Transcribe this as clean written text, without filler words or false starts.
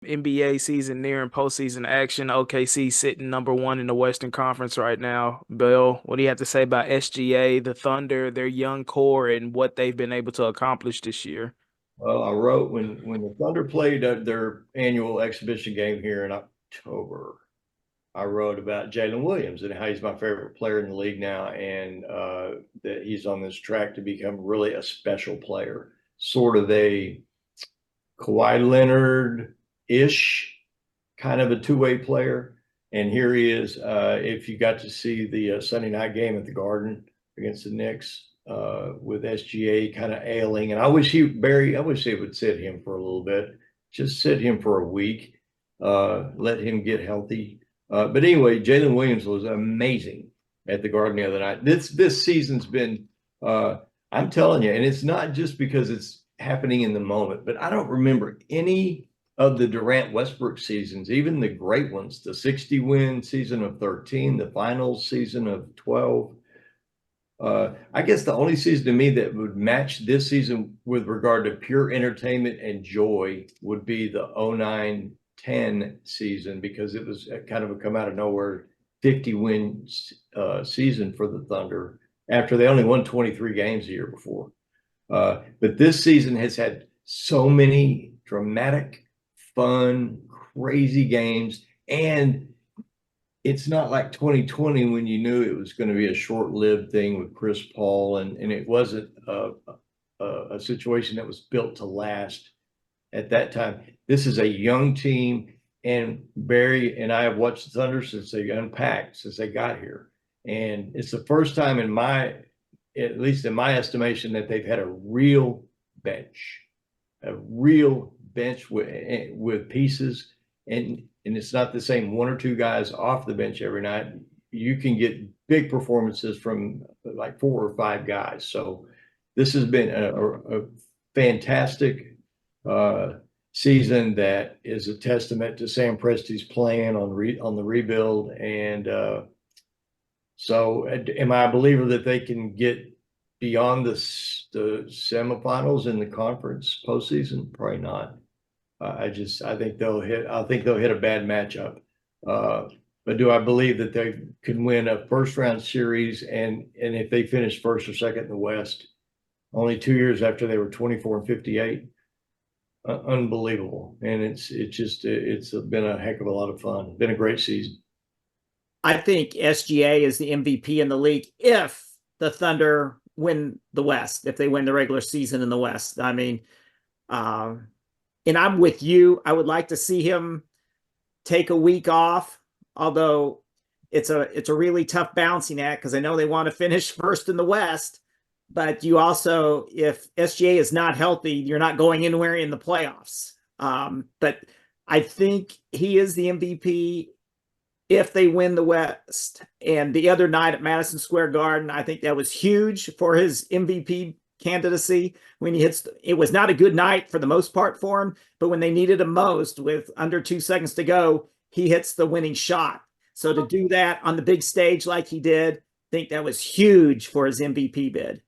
NBA season nearing postseason action. OKC sitting number one in the Western Conference right now. Bill, what do you have to say about SGA, the Thunder, their young core, and what they've been able to accomplish this year? Well, I wrote when the Thunder played their annual exhibition game here in October. I wrote about Jalen Williams and how he's my favorite player in the league now, and that he's on this track to become really a special player, sort of a Kawhi Leonard-ish kind of a two-way player. And here he is. If you got to see the Sunday night game at the Garden against the Knicks with SGA kind of ailing, and I wish they would sit him for a little bit, just sit him for a week, let him get healthy. But anyway, Jalen Williams was amazing at the Garden the other night. This season's been, I'm telling you, and it's not just because it's happening in the moment, but I don't remember any of the Durant Westbrook seasons, even the great ones, the 60-win season of 13, the finals season of 12. I guess the only season to me that would match this season with regard to pure entertainment and joy would be the 09-10 season, because it was kind of a come out of nowhere 50-win season for the Thunder after they only won 23 games the year before. But this season has had so many dramatic, fun, crazy games. And it's not like 2020 when you knew it was going to be a short-lived thing with Chris Paul, and it wasn't a situation that was built to last at that time. This is a young team, and Barry and I have watched the Thunder since they unpacked, since they got here. And it's the first time at least in my estimation, that they've had a real bench with pieces, and it's not the same one or two guys off the bench every night. You can get big performances from like 4 or 5 guys. So this has been a fantastic season that is a testament to Sam Presti's plan on the rebuild. And so am I a believer that they can get beyond the semifinals in the conference postseason? Probably not. I think they'll hit a bad matchup. But do I believe that they can win a first round series, and if they finish first or second in the West, only 2 years after they were 24-58? Unbelievable. And it's been a heck of a lot of fun. Been a great season. I think SGA is the MVP in the league if the Thunder win the West, if they win the regular season in the West. I mean, and I'm with you. I would like to see him take a week off, although it's a really tough balancing act, because I know they want to finish first in the West, but you also, if SGA is not healthy, you're not going anywhere in the playoffs. But I think he is the MVP if they win the West. And the other night at Madison Square Garden, I think that was huge for his MVP candidacy. When he hits, it was not a good night for the most part for him, but when they needed him most, with under 2 seconds to go, he hits the winning shot. So to do that on the big stage like he did, I think that was huge for his MVP bid.